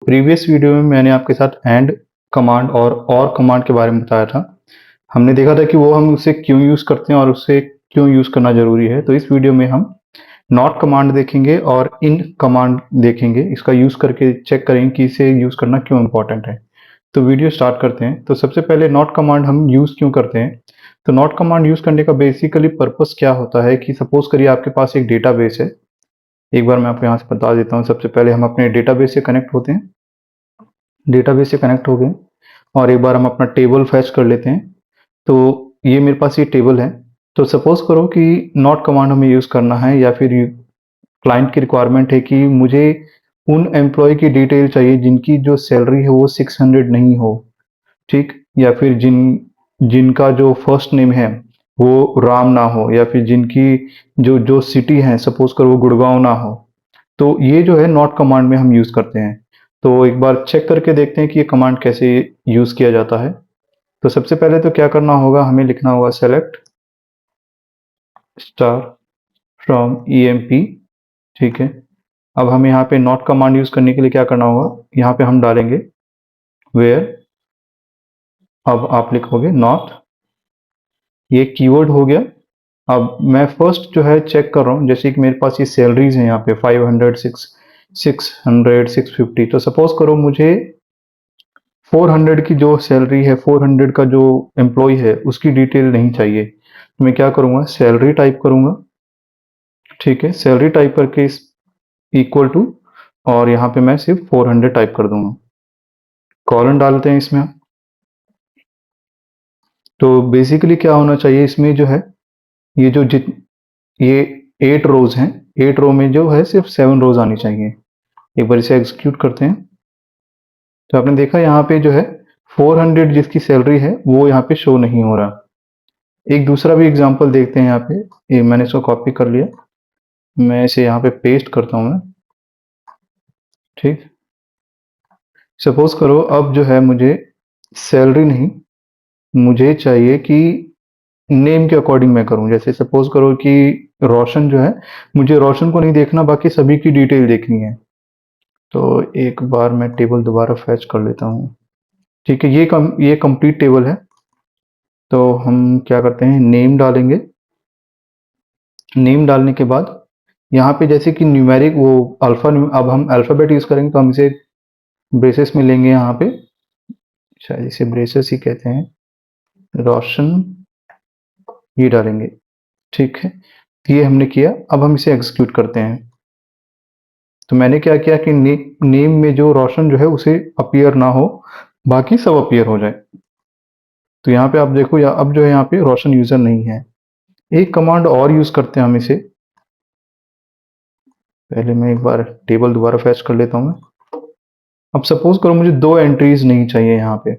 Previous video में मैंने आपके साथ एंड कमांड और कमांड के बारे में बताया था। हमने देखा था कि वो हम उसे क्यों यूज़ करते हैं और उसे क्यों यूज़ करना ज़रूरी है। तो इस वीडियो में हम नॉट कमांड देखेंगे और इन कमांड देखेंगे। इसका यूज़ करके चेक करेंगे कि इसे यूज़ करना क्यों इम्पोर्टेंट है। तो वीडियो स्टार्ट करते हैं। तो सबसे पहले नॉट कमांड हम यूज़ क्यों करते हैं? तो नॉट कमांड यूज़ करने का बेसिकली पर्पस क्या होता है कि सपोज़ करिए आपके पास एक डेटाबेस है। एक बार मैं आपको यहाँ से बता देता हूँ। सबसे पहले हम अपने डेटाबेस से कनेक्ट होते हैं। डेटाबेस से कनेक्ट हो गए और एक बार हम अपना टेबल फैच कर लेते हैं। तो ये मेरे पास ये टेबल है। तो सपोज करो कि नॉट कमांड हमें यूज़ करना है या फिर क्लाइंट की रिक्वायरमेंट है कि मुझे उन एम्प्लॉय की डिटेल चाहिए जिनकी जो सैलरी है वो 600 नहीं हो, ठीक? या फिर जिनका जो फर्स्ट नेम है वो राम ना हो, या फिर जिनकी जो जो सिटी है सपोज करो वो गुड़गांव ना हो। तो ये जो है नॉट कमांड में हम यूज़ करते हैं। तो एक बार चेक करके देखते हैं कि ये कमांड कैसे यूज़ किया जाता है। तो सबसे पहले तो क्या करना होगा, हमें लिखना होगा सेलेक्ट स्टार फ्रॉम ईएमपी, ठीक है। अब हमें यहाँ पे नॉट कमांड यूज़ करने के लिए क्या करना होगा, यहाँ पे हम डालेंगे वेयर। अब आप लिखोगे नॉट, ये कीवर्ड हो गया। अब मैं फर्स्ट जो है चेक कर रहा हूँ, जैसे कि मेरे पास ये सैलरीज हैं यहाँ पे 500, 600, 650। तो सपोज करो मुझे 400 की जो सैलरी है, 400 का जो एम्प्लॉय है उसकी डिटेल नहीं चाहिए। तो मैं क्या करूँगा, सैलरी टाइप करूँगा, ठीक है। सैलरी टाइप करके इक्वल टू, और यहाँ पे मैं सिर्फ 400 टाइप कर दूंगा। कॉलन डालते हैं इसमें। तो बेसिकली क्या होना चाहिए इसमें जो है, ये जो जित ये 8 रोज हैं, 8 रो में जो है सिर्फ 7 रोज आनी चाहिए। एक बार इसे एग्जीक्यूट करते हैं। तो आपने देखा यहाँ पे जो है 400 जिसकी सैलरी है वो यहाँ पे शो नहीं हो रहा। एक दूसरा भी एग्जांपल देखते हैं यहाँ पे। ये मैंने इसको कॉपी कर लिया, मैं इसे यहाँ पे पेस्ट करता हूँ मैं, ठीक। सपोज करो अब जो है मुझे सैलरी नहीं, मुझे चाहिए कि नेम के अकॉर्डिंग मैं करूं। जैसे सपोज करो कि रोशन जो है, मुझे रोशन को नहीं देखना, बाकी सभी की डिटेल देखनी है। तो एक बार मैं टेबल दोबारा फैच कर लेता हूँ, ठीक है। ये कंप्लीट टेबल है। तो हम क्या करते हैं, नेम डालेंगे। नेम डालने के बाद यहाँ पे जैसे कि न्यूमेरिक वो अल्फा, अब हम अल्फ़ाबेट यूज़ करेंगे तो हम इसे ब्रेसेस में लेंगे यहाँ पे, शायद इसे ब्रेसेस ही कहते हैं। रोशन, ये डालेंगे, ठीक है। ये हमने किया। अब हम इसे एग्जीक्यूट करते हैं। तो मैंने क्या किया कि नेम में जो रोशन जो है उसे अपीयर ना हो, बाकी सब अपीयर हो जाए। तो यहाँ पे आप देखो, या अब जो है यहाँ पे रोशन यूजर नहीं है। एक कमांड और यूज करते हैं हम इसे। पहले मैं एक बार टेबल दोबारा फैच कर लेता हूँ। अब सपोज करो मुझे दो एंट्रीज नहीं चाहिए यहाँ पे,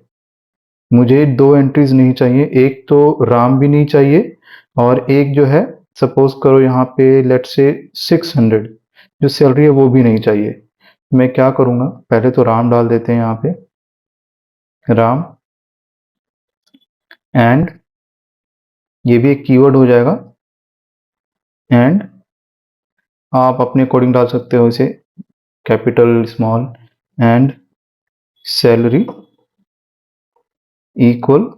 मुझे दो एंट्रीज नहीं चाहिए। एक तो राम भी नहीं चाहिए और एक जो है सपोज करो यहाँ पे लेट से 600 जो सैलरी है वो भी नहीं चाहिए। मैं क्या करूँगा, पहले तो राम डाल देते हैं यहाँ पे, राम एंड, ये भी एक कीवर्ड हो जाएगा, एंड आप अपने अकॉर्डिंग डाल सकते हो इसे, capital small, and salary equal,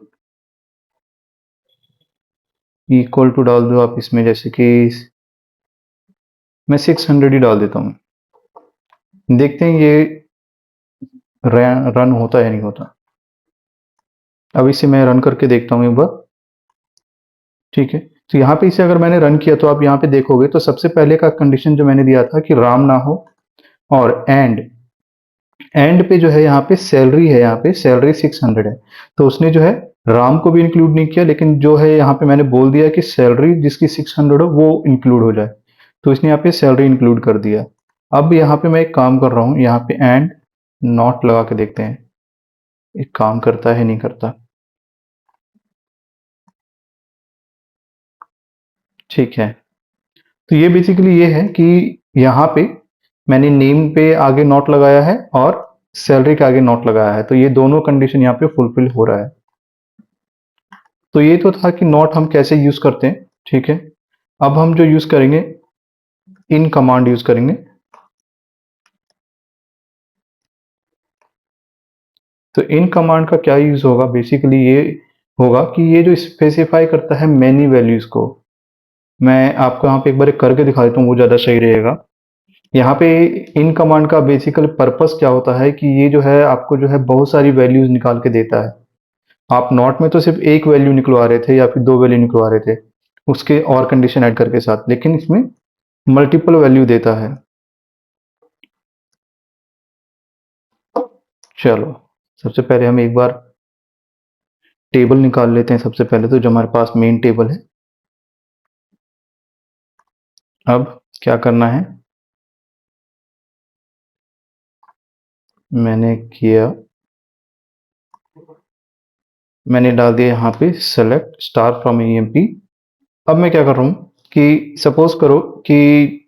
equal to डाल दो आप इसमें, जैसे कि मैं 600 ही डाल देता हूँ। देखते हैं ये रन होता है या नहीं होता। अब इसे मैं रन करके देखता हूँ एक बार, ठीक है। तो यहाँ पे इसे अगर मैंने रन किया तो आप यहाँ पे देखोगे तो सबसे पहले का कंडीशन जो मैंने दिया था कि राम ना हो, और एंड पे जो है यहाँ पे सैलरी है, यहाँ पे सैलरी 600 है। तो उसने जो है राम को भी इंक्लूड नहीं किया, लेकिन जो है यहाँ पे मैंने बोल दिया कि सैलरी जिसकी 600 हो वो इंक्लूड हो जाए। तो इसने यहाँ पे सैलरी इंक्लूड कर दिया। अब यहाँ पे मैं एक काम कर रहा हूँ, यहाँ पे एंड नॉट लगा के देखते हैं एक काम करता है नहीं करता, ठीक है। तो ये बेसिकली ये है कि यहाँ पे मैंने नेम पे आगे नॉट लगाया है और सैलरी के आगे नॉट लगाया है, तो ये दोनों कंडीशन यहाँ पे फुलफिल हो रहा है। तो ये तो था कि नॉट हम कैसे यूज करते हैं, ठीक है। अब हम जो यूज करेंगे, इन कमांड यूज करेंगे। तो इन कमांड का क्या यूज होगा, बेसिकली ये होगा कि ये जो स्पेसिफाई करता है मैनी वैल्यूज को, मैं आपको यहाँ पे एक बार करके दिखा देता हूँ, वो ज़्यादा सही रहेगा। यहाँ पे इन कमांड का बेसिकल पर्पस क्या होता है कि ये जो है आपको जो है बहुत सारी वैल्यूज निकाल के देता है। आप नॉट में तो सिर्फ एक वैल्यू निकलवा रहे थे या फिर दो वैल्यू निकलवा रहे थे उसके और कंडीशन ऐड करके साथ, लेकिन इसमें मल्टीपल वैल्यू देता है। चलो सबसे पहले हम एक बार टेबल निकाल लेते हैं। सबसे पहले तो जो हमारे पास मेन टेबल है, अब क्या करना है, मैंने डाल दिया यहाँ पे सेलेक्ट स्टार फ्रॉम ईएमपी। अब मैं क्या कर रहा हूँ कि सपोज करो कि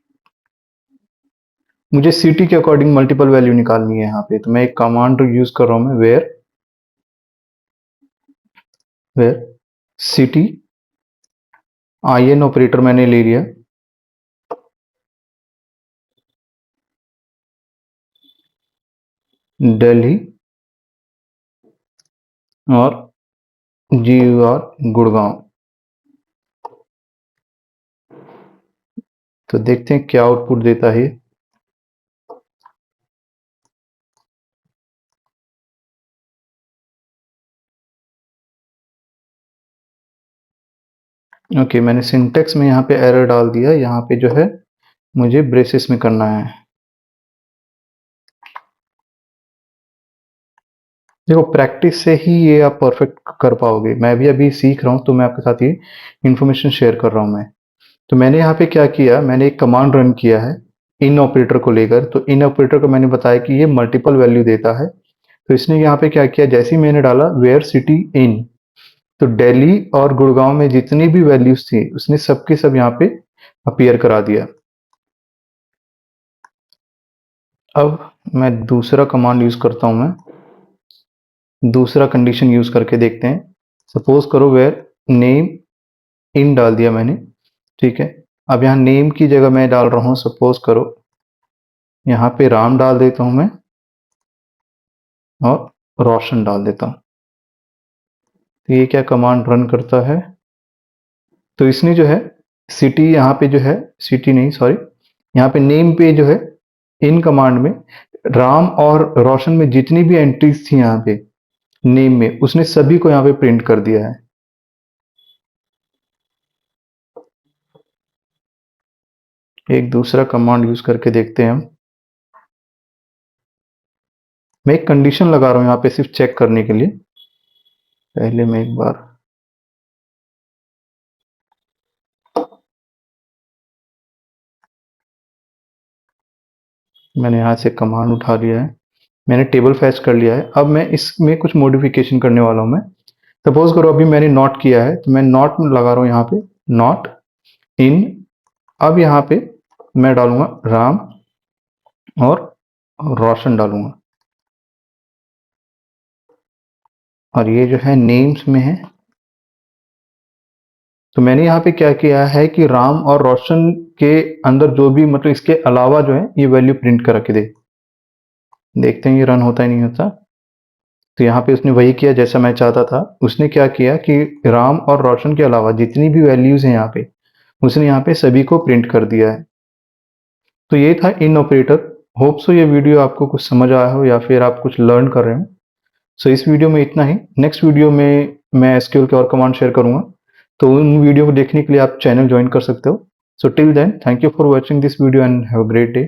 मुझे सिटी के अकॉर्डिंग मल्टीपल वैल्यू निकालनी है यहाँ पे, तो मैं एक कमांड यूज कर रहा हूँ, मैं वेयर सिटी IN ऑपरेटर मैंने ले लिया, दिल्ली और GUR गुड़गांव। तो देखते हैं क्या आउटपुट देता है। ओके, मैंने सिंटेक्स में यहाँ पे एरर डाल दिया, यहाँ पे जो है मुझे ब्रेसेस में करना है। देखो प्रैक्टिस से ही ये आप परफेक्ट कर पाओगे, मैं भी अभी सीख रहा हूँ तो मैं आपके साथ ये इन्फॉर्मेशन शेयर कर रहा हूँ मैं। तो मैंने यहाँ पे क्या किया, मैंने एक कमांड रन किया है इन ऑपरेटर को लेकर। तो इन ऑपरेटर को मैंने बताया कि ये मल्टीपल वैल्यू देता है, तो इसने यहाँ पे क्या किया, जैसे ही मैंने डाला वेयर सिटी इन, तो दिल्ली और गुड़गांव में जितनी भी वैल्यूज थी उसने सबके सब यहाँ पे अपीयर करा दिया। अब मैं दूसरा कमांड यूज करता हूं, मैं दूसरा कंडीशन यूज करके देखते हैं। सपोज करो वेयर नेम इन डाल दिया मैंने, ठीक है। अब यहाँ नेम की जगह मैं डाल रहा हूँ, सपोज करो यहाँ पे राम डाल देता हूं मैं और रोशन डाल देता हूँ। तो ये क्या कमांड रन करता है, तो इसने जो है सिटी यहाँ पे जो है, सिटी नहीं सॉरी, यहाँ पे नेम पे जो है इन कमांड में राम और रोशन में जितनी भी एंट्रीज थी यहाँ पे नेम में, उसने सभी को यहाँ पे प्रिंट कर दिया है। एक दूसरा कमांड यूज करके देखते हैं हम। मैं एक कंडीशन लगा रहा हूं यहाँ पे सिर्फ चेक करने के लिए। पहले मैं एक बार मैंने यहाँ से कमांड उठा लिया है, मैंने टेबल फैच कर लिया है। अब मैं इसमें कुछ मॉडिफिकेशन करने वाला हूँ मैं। सपोज करो अभी मैंने नॉट किया है, तो मैं नॉट लगा रहा हूँ यहाँ पे, नॉट इन। अब यहाँ पे मैं डालूंगा राम और रोशन डालूंगा, और ये जो है नेम्स में है। तो मैंने यहाँ पे क्या किया है कि राम और रोशन के अंदर जो भी मतलब इसके अलावा जो है ये वैल्यू प्रिंट कर के दे। देखते हैं ये रन होता है नहीं होता। तो यहाँ पे उसने वही किया जैसा मैं चाहता था। उसने क्या किया कि राम और रोशन के अलावा जितनी भी वैल्यूज हैं यहाँ पे, उसने यहाँ पे सभी को प्रिंट कर दिया है। तो ये था इन ऑपरेटर। होप सो ये वीडियो आपको कुछ समझ आया हो या फिर आप कुछ लर्न कर रहे हो। सो इस वीडियो में इतना ही। नेक्स्ट वीडियो में मैं एसक्यूएल के और कमांड शेयर करूंगा, तो उन वीडियो को देखने के लिए आप चैनल ज्वाइन कर सकते हो। So till then thank you for watching this video and have a great day.